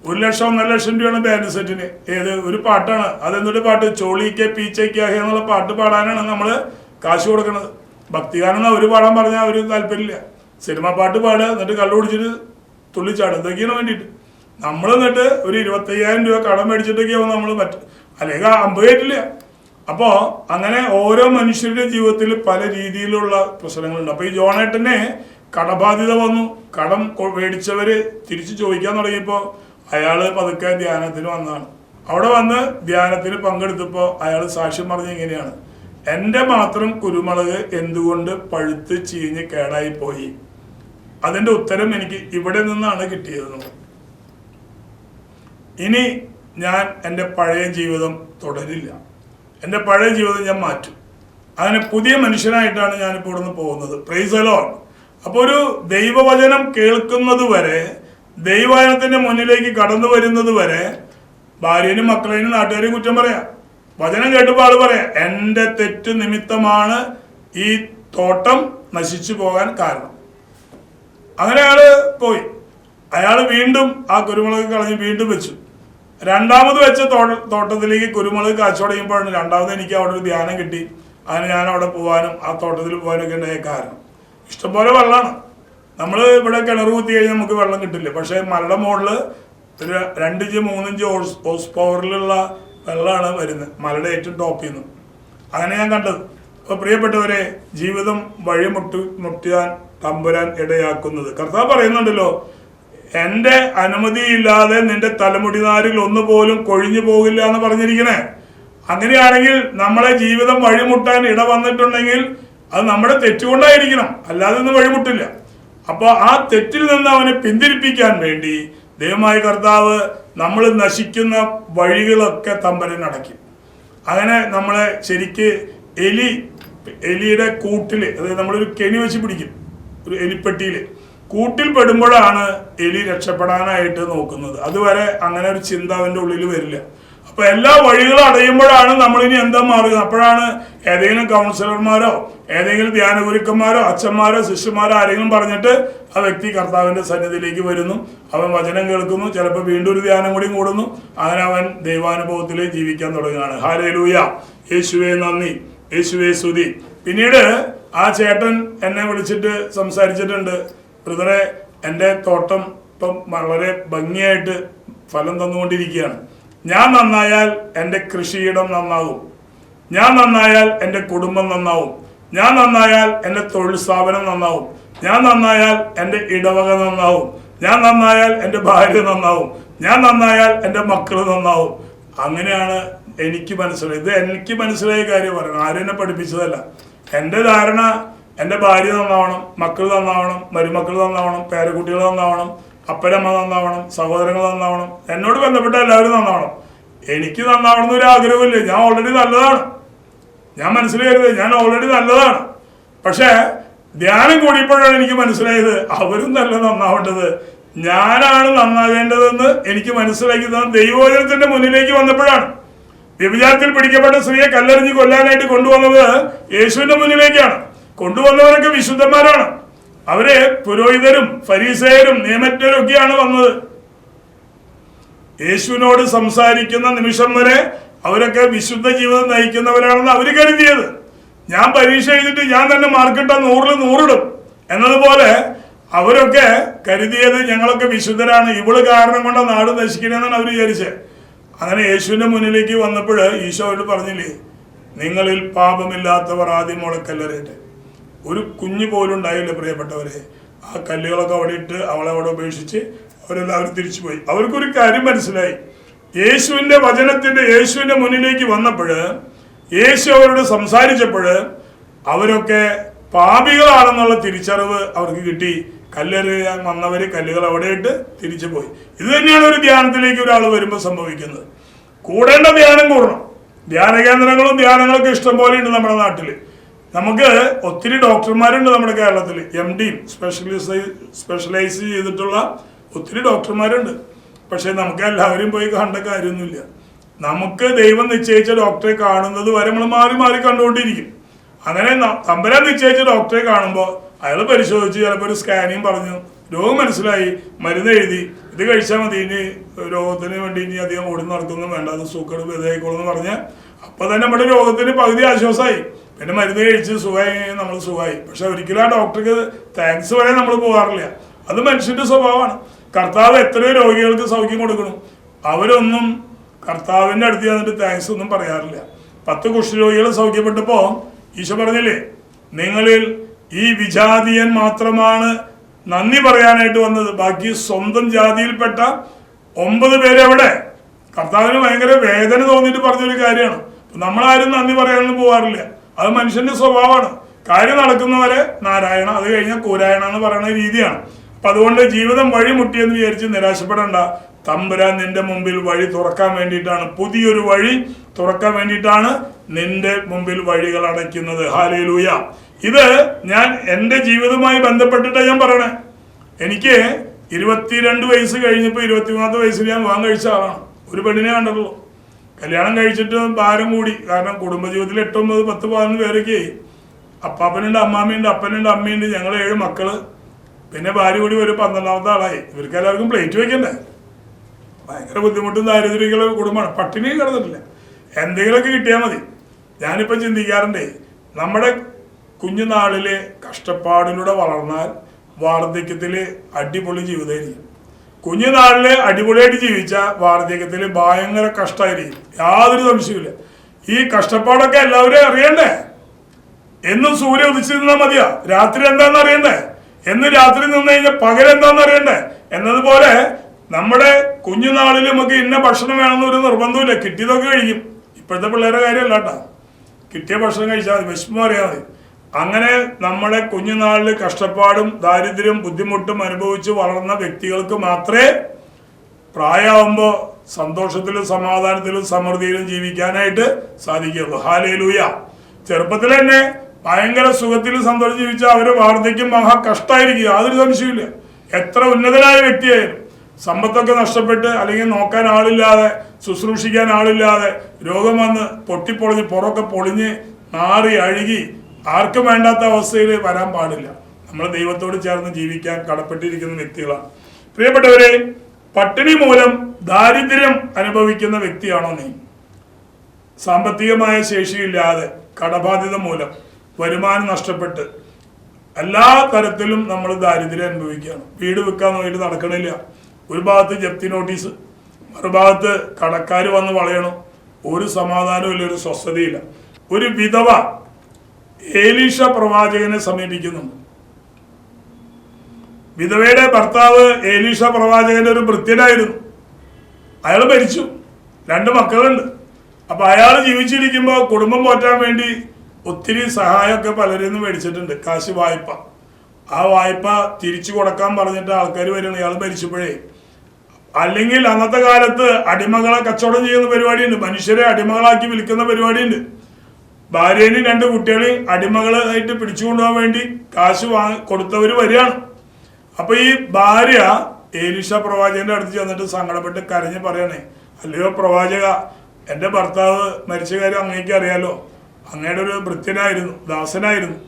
1 ലക്ഷം 1.5 ലക്ഷം രൂപയാണ് ബാൻഡ് സെറ്റിന്. ഏത് ഒരു പാട്ടാണ്, അതെന്നൊരു പാട്ട്, ചോളിക്ക് പീച്ചയ്ക്കാഹ എന്നുള്ള പാട്ട് പാടാനാണ് നമ്മൾ കാശ് കൊടുക്കുന്നത്. ഭക്തിഗാനം അവർ പാടാൻ പറഞ്ഞാൽ അവർ താല്പര്യമില്ല. സിനിമ പാട്ട് പാടുക, എന്നിട്ട് കള്ളു കുടിച്ചിട്ട് തുള്ളിച്ചാടുക, ഇതൊക്കെയാണ് വേണ്ടിയിട്ട്. നമ്മൾ എന്നിട്ട് ഒരു 25,000 രൂപ കടം മേടിച്ചിട്ടൊക്കെയാവും നമ്മൾ അല്ലെങ്കിൽ അമ്പ് കയറ്റില്ല. അപ്പോൾ അങ്ങനെ ഓരോ മനുഷ്യരുടെ ജീവിതത്തിൽ പല രീതിയിലുള്ള പ്രശ്നങ്ങളുണ്ട്. അപ്പോൾ ഈ ജോണേട്ടനെ കടബാധ്യത വന്നു. കടം മേടിച്ചവർ തിരിച്ചു ചോദിക്കാൻ തുടങ്ങിയപ്പോൾ അയാൾ പതുക്കെ ധ്യാനത്തിന് വന്നതാണ്. അവിടെ വന്ന് ധ്യാനത്തിന് പങ്കെടുത്തപ്പോൾ അയാൾ സാക്ഷ്യം പറഞ്ഞ ഇങ്ങനെയാണ്: എൻ്റെ മാത്രം കുരുമുളക് എന്തുകൊണ്ട് പഴുത്ത് ചീഞ്ഞ് കേടായി പോയി? അതിൻ്റെ ഉത്തരം എനിക്ക് ഇവിടെ നിന്നാണ് കിട്ടിയത്. ഇനി ഞാൻ എൻ്റെ പഴയ ജീവിതം തുടരില്ല, എൻ്റെ പഴയ ജീവിതം ഞാൻ മാറ്റും. അങ്ങനെ പുതിയ മനുഷ്യനായിട്ടാണ് ഞാനിപ്പോൾ ഇവിടുന്ന് പോകുന്നത്. Price the Lord. അപ്പോൾ ഒരു ദൈവവചനം കേൾക്കുന്നത് വരെ, ദൈവവചനത്തിൻ്റെ മുന്നിലേക്ക് കടന്നു വരുന്നത് വരെ ഭാര്യനും മക്കളേനും നാട്ടുകാരെയും കുറ്റം പറയാം. വചനം കേട്ടപ്പോൾ ആള് പറയാം, എൻ്റെ തെറ്റ് നിമിത്തമാണ് ഈ തോട്ടം നശിച്ചു പോകാൻ കാരണം. അങ്ങനെ അയാള് പോയി. അയാൾ വീണ്ടും ആ കുരുമുളക് കളഞ്ഞ് വീണ്ടും വെച്ചു. രണ്ടാമത് വെച്ച തോട്ടത്തിലേക്ക് കുരുമുളക് കാച്ചു തുടങ്ങിയപ്പോഴാണ് രണ്ടാമത് എനിക്ക് അവിടെ ഒരു ധ്യാനം കിട്ടി. അങ്ങനെ ഞാൻ അവിടെ പോകാനും ആ തോട്ടത്തിൽ പോകാനൊക്കെ ഉണ്ടായ കാരണം, ഇഷ്ടംപോലെ വെള്ളമാണ്. നമ്മൾ ഇവിടെ കിണർ കുത്തി കഴിഞ്ഞാൽ നമുക്ക് വെള്ളം കിട്ടില്ല. പക്ഷേ മലയുടെ മുകളിൽ ഒരു 2 ഇഞ്ച് 3 ഇഞ്ച് ഹോഴ്സ് പവറിലുള്ള വെള്ളമാണ് വരുന്നത്, മലയുടെ ഏറ്റവും ടോപ്പിൽ നിന്ന്. അങ്ങനെ ഞാൻ കണ്ടത്. അപ്പോൾ പ്രിയപ്പെട്ടവരെ, ജീവിതം മുട്ടിയാൻ തമ്പുരാൻ ഇടയാക്കുന്നത്. കർത്താവ് പറയുന്നുണ്ടല്ലോ, എൻ്റെ അനുമതിയില്ലാതെ നിന്റെ തലമുടിനാരിൽ ഒന്നുപോലും കൊഴിഞ്ഞു പോകില്ല എന്ന് പറഞ്ഞിരിക്കണേ. അങ്ങനെയാണെങ്കിൽ നമ്മളെ ജീവിതം വഴിമുട്ടാൻ ഇട വന്നിട്ടുണ്ടെങ്കിൽ അത് നമ്മുടെ തെറ്റുകൊണ്ടായിരിക്കണം, അല്ലാതെ ഒന്നും വഴിമുട്ടില്ല. അപ്പോൾ ആ തെറ്റിൽ നിന്ന് അവനെ പിന്തിരിപ്പിക്കാൻ വേണ്ടി ദൈവമായ കർത്താവ് നമ്മൾ നശിക്കുന്ന വഴികളൊക്കെ തമ്പുരാൻ അടയ്ക്കും. അങ്ങനെ നമ്മളെ ശരിക്ക് എലിയുടെ കൂട്ടിൽ, അതായത് നമ്മളൊരു കെണി വെച്ച് പിടിക്കും, ഒരു എലിപ്പെട്ടിയിൽ കൂട്ടിൽ പെടുമ്പോഴാണ് എലി രക്ഷപ്പെടാനായിട്ട് നോക്കുന്നത്. അതുവരെ അങ്ങനെ ഒരു ചിന്ത അവൻ്റെ ഉള്ളിൽ വരില്ല. അപ്പൊ എല്ലാ വഴികളും അടയുമ്പോഴാണ് നമ്മളിനി എന്താ മാറുക. അപ്പോഴാണ് ഏതെങ്കിലും കൗൺസിലർമാരോ ഏതെങ്കിലും ധ്യാനഗുരുക്കന്മാരോ അച്ഛന്മാരോ ശിഷ്യന്മാരോ ആരെങ്കിലും പറഞ്ഞിട്ട് ആ വ്യക്തി കർത്താവിന്റെ സന്നിധിയിലേക്ക് വരുന്നു, അവൻ വചനം കേൾക്കുന്നു, ചിലപ്പോൾ വീണ്ടും ഒരു ധ്യാനം കൂടി കൂടുന്നു. അങ്ങനെ അവൻ ദൈവാനുഭവത്തിൽ ജീവിക്കാൻ തുടങ്ങുകയാണ്. ഹല്ലേലൂയ, യേശുവേ നന്ദി, യേശുവേ സ്തുതി. പിന്നീട് ആ ചേട്ടൻ എന്നെ വിളിച്ചിട്ട് സംസാരിച്ചിട്ടുണ്ട്, ബ്രദറെ, എൻ്റെ തോട്ടം ഇപ്പം വളരെ ഭംഗിയായിട്ട് ഫലം തന്നുകൊണ്ടിരിക്കുകയാണ്. ഞാൻ നന്നായാൽ എൻ്റെ കൃഷിയിടം നന്നാകും, ഞാൻ നന്നായാൽ എൻ്റെ കുടുംബം നന്നാവും, ഞാൻ നന്നായാൽ എൻ്റെ തൊഴിൽ സ്ഥാപനം നന്നാവും, ഞാൻ നന്നായാൽ എൻ്റെ ഇടവക നന്നാവും, ഞാൻ നന്നായാൽ എൻ്റെ ഭാര്യ നന്നാവും, ഞാൻ നന്നായാൽ എൻ്റെ മക്കൾ നന്നാവും. അങ്ങനെയാണ് എനിക്ക് മനസ്സിലായത്. ഇത് എനിക്ക് മനസ്സിലായ കാര്യം പറയണം, ആരും എന്നെ പഠിപ്പിച്ചതല്ല. എൻ്റെ ധാരണ എൻ്റെ ഭാര്യ നന്നാവണം, മക്കൾ നന്നാവണം, മരുമക്കൾ നന്നാവണം, പേരക്കുട്ടികൾ നന്നാവണം, അപ്പനമ്മ നന്നാവണം, സഹോദരങ്ങൾ നന്നാവണം, എന്നോട് ബന്ധപ്പെട്ട എല്ലാവരും നന്നാവണം. എനിക്ക് നന്നാവണം എന്നൊരു ആഗ്രഹമില്ല. ഞാൻ ഓൾറെഡി നല്ലതാണ്. ഞാൻ മനസ്സിലായത് ഞാൻ ഓൾറെഡി നല്ലതാണ്. പക്ഷേ ധ്യാനം കൂടിയപ്പോഴാണ് എനിക്ക് മനസ്സിലായത് അവരും നല്ല നന്നാവേണ്ടത്, ഞാനാണ് നന്നാകേണ്ടതെന്ന് എനിക്ക് മനസ്സിലാക്കിയത് ദൈവവചനത്തിന്റെ മുന്നിലേക്ക് വന്നപ്പോഴാണ്. വ്യഭിചാരത്തിൽ പിടിക്കപ്പെട്ട സ്ത്രീയെ കല്ലെറിഞ്ഞ് കൊല്ലാനായിട്ട് കൊണ്ടുവന്നത് യേശുവിന്റെ മുന്നിലേക്കാണ്. കൊണ്ടുവന്നവരൊക്കെ വിശുദ്ധന്മാരാണ്. അവര് പുരോഹിതരും ഫരീസയരും നിയമജ്ഞരും ഒക്കെയാണ് വന്നത്. യേശുവിനോട് സംസാരിക്കുന്ന നിമിഷം വരെ അവരൊക്കെ വിശുദ്ധ ജീവിതം നയിക്കുന്നവരാണെന്ന് അവര് കരുതിയത്. ഞാൻ പരീക്ഷ എഴുതിയിട്ട് ഞാൻ തന്നെ മാർക്കിട്ട 100-ൽ 100 ഇടും എന്നതുപോലെ അവരൊക്കെ കരുതിയത് ഞങ്ങളൊക്കെ വിശുദ്ധരാണ്, ഇവള് കാരണം കൊണ്ട് നാട് നശിക്കണമെന്നാണ് അവർ വിചാരിച്ചത്. അങ്ങനെ യേശുവിന്റെ മുന്നിലേക്ക് വന്നപ്പോൾ ഈശോ അവരോട് പറഞ്ഞില്ലേ, നിങ്ങളിൽ പാപമില്ലാത്തവർ ആദ്യം മുളക്കല്ലെറിയട്ടെ. ഒരു കുഞ്ഞു പോലും ഉണ്ടായില്ല പ്രിയപ്പെട്ടവരെ. ആ കല്ലുകളൊക്കെ അവിടെ ഇട്ട് അവളെ അവിടെ ഉപേക്ഷിച്ച് അവരെല്ലാവരും തിരിച്ചുപോയി. അവർക്കൊരു കാര്യം മനസ്സിലായി. യേശുവിന്റെ വചനത്തിന്റെ യേശുവിന്റെ മുന്നിലേക്ക് വന്നപ്പോൾ യേശു അവരോട് സംസാരിച്ചപ്പോൾ അവരൊക്കെ പാപികളാണെന്നുള്ള തിരിച്ചറിവ് അവർക്ക് കിട്ടി. കല്ലെറിയാൻ വന്നവര് കല്ലുകൾ അവിടെ ഇട്ട് തിരിച്ചു പോയി. ഇത് തന്നെയാണ് ഒരു ധ്യാനത്തിലേക്ക് ഒരാൾ വരുമ്പോൾ സംഭവിക്കുന്നത്. കൂടേണ്ട ധ്യാനം കൂടണം. ധ്യാന കേന്ദ്രങ്ങളും ധ്യാനങ്ങളൊക്കെ ഇഷ്ടം പോലെ ഉണ്ട് നമ്മുടെ നാട്ടിൽ. നമുക്ക് ഒത്തിരി ഡോക്ടർമാരുണ്ട് നമ്മുടെ കേരളത്തിൽ. MD സ്പെഷ്യലൈസ് ചെയ്തിട്ടുള്ള ഒത്തിരി ഡോക്ടർമാരുണ്ട്. പക്ഷെ നമുക്ക് എല്ലാവരും പോയി കാണേണ്ട കാര്യമൊന്നുമില്ല. നമുക്ക് ദൈവം നിശ്ചയിച്ച ഡോക്ടറെ കാണുന്നത് വരെ നമ്മൾ മാറി മാറി കണ്ടുകൊണ്ടിരിക്കും. അങ്ങനെ തമ്പുരാൻ നിശ്ചയിച്ച ഡോക്ടറെ കാണുമ്പോൾ അയാൾ പരിശോധിച്ച് ചിലപ്പോൾ ഒരു സ്കാനിങ് പറഞ്ഞു, രോഗം മനസ്സിലായി, മരുന്ന് എഴുതി, ഇത് കഴിച്ചാൽ മതി, ഇനി രോഗത്തിന് വേണ്ടി ഇനി അധികം ഓടി നടക്കൊന്നും വേണ്ട, അത് സൂക്കേട് ഭേദമായിക്കോളും എന്ന് പറഞ്ഞ് അപ്പൊ തന്നെ നമ്മുടെ രോഗത്തിന് പകുതി ആശ്വാസമായി. പിന്നെ മരുന്ന് കഴിച്ച് സുഖമായി, നമ്മൾ സുഖമായി. പക്ഷെ ഒരിക്കലും ആ ഡോക്ടർക്ക് താങ്ക്സ് പറയാൻ നമ്മൾ പോകാറില്ല. അത് മനുഷ്യന്റെ സ്വഭാവമാണ്. കർത്താവ് എത്രയോ രോഗികൾക്ക് സൗഖ്യം കൊടുക്കണം, അവരൊന്നും കർത്താവിന്റെ അടുത്ത് ചെന്നിട്ട് താങ്ക്സ് ഒന്നും പറയാറില്ല. 10 കുഷ്ഠരോഗികൾ സൗഖ്യപ്പെട്ടപ്പോ ഈശോ പറഞ്ഞില്ലേ, നിങ്ങളിൽ ഈ വിജാതീയൻ മാത്രമാണ് നന്ദി പറയാനായിട്ട് വന്നത്, ബാക്കി സ്വന്തം ജാതിയിൽപ്പെട്ട 9 പേര് എവിടെ? കർത്താവിന് ഭയങ്കര വേദന തോന്നിയിട്ട് പറഞ്ഞൊരു കാര്യമാണ്. നമ്മളാരും നന്ദി പറയാനൊന്നും പോകാറില്ല. അത് മനുഷ്യന്റെ സ്വഭാവമാണ്. കാര്യം നടക്കുന്നവരെ നാരായണ, അത് കഴിഞ്ഞാൽ കൂരായണ എന്ന് പറയുന്ന രീതിയാണ്. അപ്പൊ അതുകൊണ്ട് ജീവിതം വഴിമുട്ടിയെന്ന് വിചാരിച്ച് നിരാശപ്പെടേണ്ട. തമ്പുരാൻ നിന്റെ മുമ്പിൽ വഴി തുറക്കാൻ വേണ്ടിയിട്ടാണ്, പുതിയൊരു വഴി തുറക്കാൻ വേണ്ടിയിട്ടാണ് നിന്റെ മുമ്പിൽ വഴികൾ അടയ്ക്കുന്നത്. ഹല്ലേലൂയ. ഇത് ഞാൻ എൻ്റെ ജീവിതവുമായി ബന്ധപ്പെട്ടിട്ട് ഞാൻ പറയണേ. എനിക്ക് 22 വയസ്സ് കഴിഞ്ഞപ്പോൾ 23 വയസ്സിൽ ഞാൻ വിവാഹം കഴിച്ച ആളാണ്. ഒരു പെണ്ണിനെ കണ്ടിട്ടുള്ളൂ. കല്യാണം കഴിച്ചിട്ട് ഭാരം കൂടി. കാരണം കുടുംബജീവിതത്തിൽ 8, 9, 10, 11 പേരൊക്കെ. അപ്പാപ്പനുണ്ട്, അമ്മാമ്മയുണ്ട്, അപ്പനുണ്ട്, അമ്മയുണ്ട്, ഞങ്ങൾ 7 മക്കള്, പിന്നെ ഭാര്യ കൂടി ഒരു 12ാമത്തെ ആളായി. ഇവർക്ക് എല്ലാവർക്കും പ്ലേറ്റ് വെക്കണ്ടേ. ഭയങ്കര ബുദ്ധിമുട്ടും ദാരിദ്ര്യമുള്ള കുടുംബമാണ്. പട്ടിണി കിടന്നിട്ടില്ല, എന്തെങ്കിലുമൊക്കെ കിട്ടിയാൽ മതി. ഞാനിപ്പം ചിന്തിക്കാറുണ്ടേ, നമ്മുടെ കുഞ്ഞുനാളിലെ കഷ്ടപ്പാടിലൂടെ വളർന്നാൽ വാർദ്ധക്യത്തില് അടിപൊളി ജീവിതമായിരിക്കും. കുഞ്ഞുനാളില് അടിപൊളിയായിട്ട് ജീവിച്ച വാർദ്ധക്യത്തില് ഭയങ്കര കഷ്ടമായിരിക്കും, യാതൊരു സംശയമില്ല. ഈ കഷ്ടപ്പാടൊക്കെ എല്ലാവരും അറിയണ്ടേ. എന്നും സൂര്യ ഉദിച്ചിരുന്നാൽ മതിയാ, രാത്രി എന്താണെന്ന് അറിയണ്ടേ. എന്ന് രാത്രി നിന്ന് കഴിഞ്ഞാൽ പകലെന്താണെന്ന് അറിയണ്ടേ. എന്നതുപോലെ നമ്മുടെ കുഞ്ഞുനാളിൽ നമുക്ക് ഇന്ന ഭക്ഷണം വേണമെന്ന് ഒരു നിർബന്ധമില്ല, കിട്ടിയതൊക്കെ കഴിക്കും. ഇപ്പോഴത്തെ പിള്ളേരുടെ കാര്യമല്ല കേട്ടോ, കിട്ടിയ ഭക്ഷണം കഴിച്ചാൽ മതി, വിശപ്പ് അറിയാൽ മതി. അങ്ങനെ നമ്മുടെ കുഞ്ഞുനാളിൽ കഷ്ടപ്പാടും ദാരിദ്ര്യവും ബുദ്ധിമുട്ടും അനുഭവിച്ച് വളർന്ന വ്യക്തികൾക്ക് മാത്രമേ പ്രായമാകുമ്പോൾ സന്തോഷത്തിലും സമാധാനത്തിലും സമൃദ്ധിയിലും ജീവിക്കാനായിട്ട് സാധിക്കുകയുള്ളൂ. ഹല്ലേലൂയ. ചെറുപ്പത്തിൽ തന്നെ ഭയങ്കര സുഖത്തിലും സന്തോഷം ജീവിച്ച അവര് വാർദ്ധക്യം മഹാ കഷ്ടമായിരിക്കും, യാതൊരു സംശയമില്ല. എത്ര ഉന്നതനായ വ്യക്തിയായാലും സമ്പത്തൊക്കെ നഷ്ടപ്പെട്ട്, അല്ലെങ്കിൽ നോക്കാൻ ആളില്ലാതെ, ശുശ്രൂഷിക്കാൻ ആളില്ലാതെ, രോഗം വന്ന് പൊട്ടിപ്പൊളിഞ്ഞ് പുറമൊക്കെ പൊളിഞ്ഞ് നാറി അഴുകി ആർക്കും വേണ്ടാത്ത അവസ്ഥയിൽ വരാൻ പാടില്ല. നമ്മൾ ദൈവത്തോട് ചേർന്ന് ജീവിക്കാൻ കടപ്പെട്ടിരിക്കുന്ന വ്യക്തികളാണ്. പ്രിയപ്പെട്ടവരെ, പട്ടിണി മൂലം ദാരിദ്ര്യം അനുഭവിക്കുന്ന വ്യക്തിയാണോ നീ? സാമ്പത്തികമായ ശേഷിയില്ലാതെ, കടബാധ്യത മൂലം, വരുമാനം നഷ്ടപ്പെട്ട് എല്ലാ തരത്തിലും നമ്മൾ ദാരിദ്ര്യം അനുഭവിക്കുകയാണ്. വീട് വെക്കാൻ നോക്കിയിട്ട് നടക്കണില്ല. ഒരു ഭാഗത്ത് ജപ്തി നോട്ടീസ്, മറുഭാഗത്ത് കടക്കാർ വന്ന് വളയണം. ഒരു സമാധാനവും ഇല്ല, ഒരു സ്വസ്ഥതയില്ല. ഒരു വിധവ ഏലീഷ പ്രവാചകനെ സമീപിക്കുന്നുണ്ട്. വിധവയുടെ ഭർത്താവ് ഏലീഷ പ്രവാചകന്റെ ഒരു ഭൃത്യനായിരുന്നു. അയാൾ മരിച്ചു, 2 മക്കളുണ്ട്. അപ്പൊ അയാൾ ജീവിച്ചിരിക്കുമ്പോൾ കുടുംബം പോറ്റാൻ വേണ്ടി ഒത്തിരി സഹായമൊക്കെ പലരിൽ നിന്ന് മേടിച്ചിട്ടുണ്ട്, കാശ് വായ്പ. ആ വായ്പ തിരിച്ചു കൊടുക്കാൻ പറഞ്ഞിട്ട് ആൾക്കാർ വരികയാണ് ഇയാൾ മരിച്ചപ്പോഴേ. അല്ലെങ്കിൽ അന്നത്തെ കാലത്ത് അടിമകളെ കച്ചവടം ചെയ്യുന്ന പരിപാടിയുണ്ട്, മനുഷ്യരെ അടിമകളാക്കി വിൽക്കുന്ന പരിപാടിയുണ്ട്. ഭാര്യനും 2 കുട്ടികളെയും അടിമകളായിട്ട് പിടിച്ചുകൊണ്ടുപോകാൻ വേണ്ടി കാശ് കൊടുത്തവർ വരികയാണ്. അപ്പൊ ഈ ഭാര്യ ഏലീശ പ്രവാചകന്റെ അടുത്ത് ചെന്നിട്ട് സങ്കടപ്പെട്ട് കരഞ്ഞ് പറയണേ, അല്ലയോ പ്രവാചക, എൻ്റെ ഭർത്താവ് മരിച്ച കാര്യം അങ്ങേക്ക് അറിയാലോ, അങ്ങയുടെ ഒരു ഭൃത്യനായിരുന്നു, ദാസനായിരുന്നു.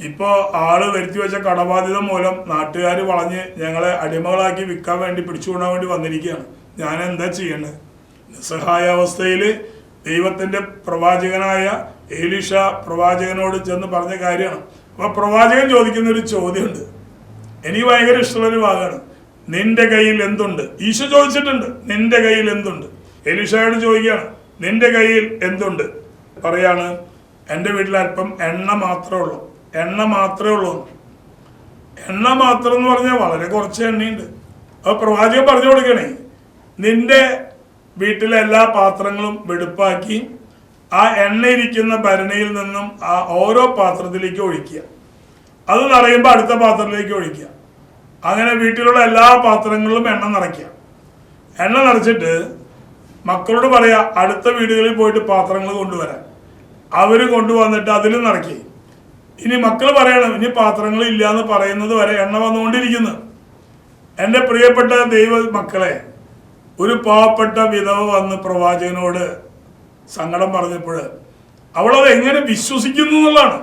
ഇപ്പോൾ ആള് വരുത്തി വെച്ച കടബാധ്യത മൂലം നാട്ടുകാർ വളഞ്ഞ് ഞങ്ങളെ അടിമകളാക്കി വിൽക്കാൻ വേണ്ടി പിടിച്ചുകൊണ്ടാൻ വേണ്ടി വന്നിരിക്കുകയാണ്. ഞാൻ എന്താ ചെയ്യേണ്ടത്? നിസ്സഹായാവസ്ഥയിൽ ദൈവത്തിൻ്റെ പ്രവാചകനായ ഏലീഷ പ്രവാചകനോട് ചെന്ന് പറഞ്ഞ കാര്യമാണ്. അപ്പോൾ പ്രവാചകൻ ചോദിക്കുന്നൊരു ചോദ്യമുണ്ട്, എനിക്ക് ഭയങ്കര ഇഷ്ടമുള്ളൊരു ഭാഗമാണ്. നിന്റെ കയ്യിൽ എന്തുണ്ട്? ഈശോ ചോദിച്ചിട്ടുണ്ട്, നിന്റെ കയ്യിൽ എന്തുണ്ട്? എലീഷയോട് ചോദിക്കുകയാണ്, നിന്റെ കയ്യിൽ എന്തുണ്ട്? പറയാണ്, എൻ്റെ വീട്ടിൽ അല്പം എണ്ണ മാത്രമേ ഉള്ളൂ. എണ്ണ മാത്രമേ ഉള്ളൂ. എണ്ണ മാത്രം എന്ന് പറഞ്ഞാൽ വളരെ കുറച്ച് എണ്ണയുണ്ട്. അപ്പോൾ പ്രവാചകൻ പറഞ്ഞു കൊടുക്കണേ, നിന്റെ വീട്ടിലെ എല്ലാ പാത്രങ്ങളും വെടുപ്പാക്കി ആ എണ്ണ ഇരിക്കുന്ന ഭരണിയിൽ നിന്നും ആ ഓരോ പാത്രത്തിലേക്ക് ഒഴിക്കുക. അത് നിറയുമ്പോൾ അടുത്ത പാത്രത്തിലേക്ക് ഒഴിക്കുക. അങ്ങനെ വീട്ടിലുള്ള എല്ലാ പാത്രങ്ങളിലും എണ്ണ നിറയ്ക്കുക. എണ്ണ നിറച്ചിട്ട് മക്കളോട് പറയാ, അടുത്ത വീടുകളിൽ പോയിട്ട് പാത്രങ്ങൾ കൊണ്ടുവരാൻ. അവർ കൊണ്ടുവന്നിട്ട് അതിൽ നിറയ്ക്കുക. ഇനി മക്കൾ പറയണം, ഇനി പാത്രങ്ങൾ ഇല്ല എന്ന് പറയുന്നത് വരെ എണ്ണ വന്നുകൊണ്ടിരിക്കുന്നു. എൻ്റെ പ്രിയപ്പെട്ട ദൈവ മക്കളെ, ഒരു പാവപ്പെട്ട വിധവ വന്ന് പ്രവാചകനോട് സങ്കടം പറഞ്ഞപ്പോൾ അവളത് എങ്ങനെ വിശ്വസിക്കുന്നു എന്നുള്ളതാണ്.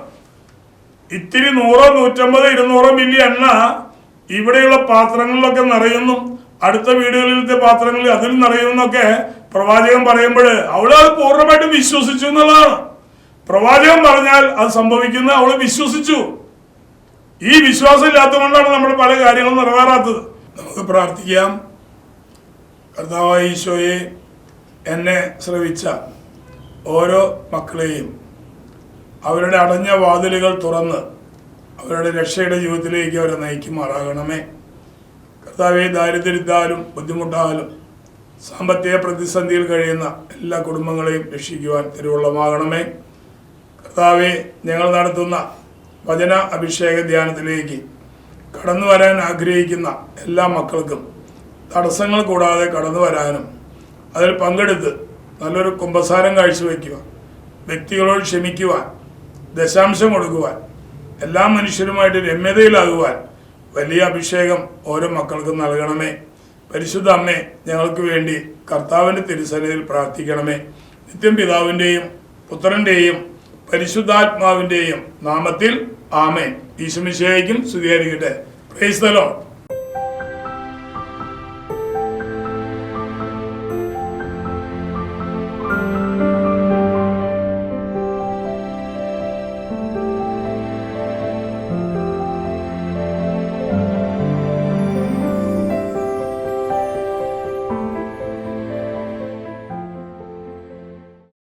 ഇത്തിരി 100, 150, 200 മില്ലി എണ്ണ ഇവിടെയുള്ള പാത്രങ്ങളിലൊക്കെ നിറയുന്നു, അടുത്ത വീടുകളിലത്തെ പാത്രങ്ങളിൽ അതിൽ നിറയുന്നൊക്കെ പ്രവാചകൻ പറയുമ്പോൾ അവളത് പൂർണ്ണമായിട്ടും വിശ്വസിച്ചു എന്നുള്ളതാണ്. പ്രവാചകൻ പറഞ്ഞാൽ അത് സംഭവിക്കുന്ന അവൾ വിശ്വസിച്ചു. ഈ വിശ്വാസം ഇല്ലാത്തതുകൊണ്ടാണ് നമ്മുടെ പല കാര്യങ്ങളും നിറവേറാത്തത്. നമുക്ക് പ്രാർത്ഥിക്കാം. കർത്താവായ ഈശോയെ, എന്നെ ശ്രവിച്ച ഓരോ മക്കളെയും അവരുടെ അടഞ്ഞ വാതിലുകൾ തുറന്ന് അവരുടെ രക്ഷയുടെ ജീവിതത്തിലേക്ക് അവരെ നയിക്കുമാറാകണമേ. കർത്താവെ, ദാരിദ്ര്യത്താലും ബുദ്ധിമുട്ടാലും സാമ്പത്തിക പ്രതിസന്ധിയിൽ കഴിയുന്ന എല്ലാ കുടുംബങ്ങളെയും രക്ഷിക്കുവാൻ തിരുവുള്ളമാകണമേ. കർത്താവെ, ഞങ്ങൾ നടത്തുന്ന വചന അഭിഷേക ധ്യാനത്തിലേക്ക് കടന്നു വരാൻ ആഗ്രഹിക്കുന്ന എല്ലാ മക്കൾക്കും തടസ്സങ്ങൾ കൂടാതെ കടന്നു വരാനും അതിൽ പങ്കെടുത്ത് നല്ലൊരു കുമ്പസാരം കാഴ്ചവെക്കുവാൻ, വ്യക്തികളോട് ക്ഷമിക്കുവാൻ, ദശാംശം കൊടുക്കുവാൻ, എല്ലാ മനുഷ്യരുമായിട്ട് രമ്യതയിലാകുവാൻ വലിയ അഭിഷേകം ഓരോ മക്കൾക്കും നൽകണമേ. പരിശുദ്ധ അമ്മേ, ഞങ്ങൾക്ക് വേണ്ടി കർത്താവിൻ്റെ തിരുസന്നിധിയിൽ പ്രാർത്ഥിക്കണമേ. നിത്യം പിതാവിൻ്റെയും പുത്രൻ്റെയും പരിശുദ്ധാത്മാവിൻ്റെയും നാമത്തിൽ ആമേൻ. ഈശോ മിശിഹായ്ക്കും സ്തുതിയായിരിക്കട്ടെ. Price the Lord.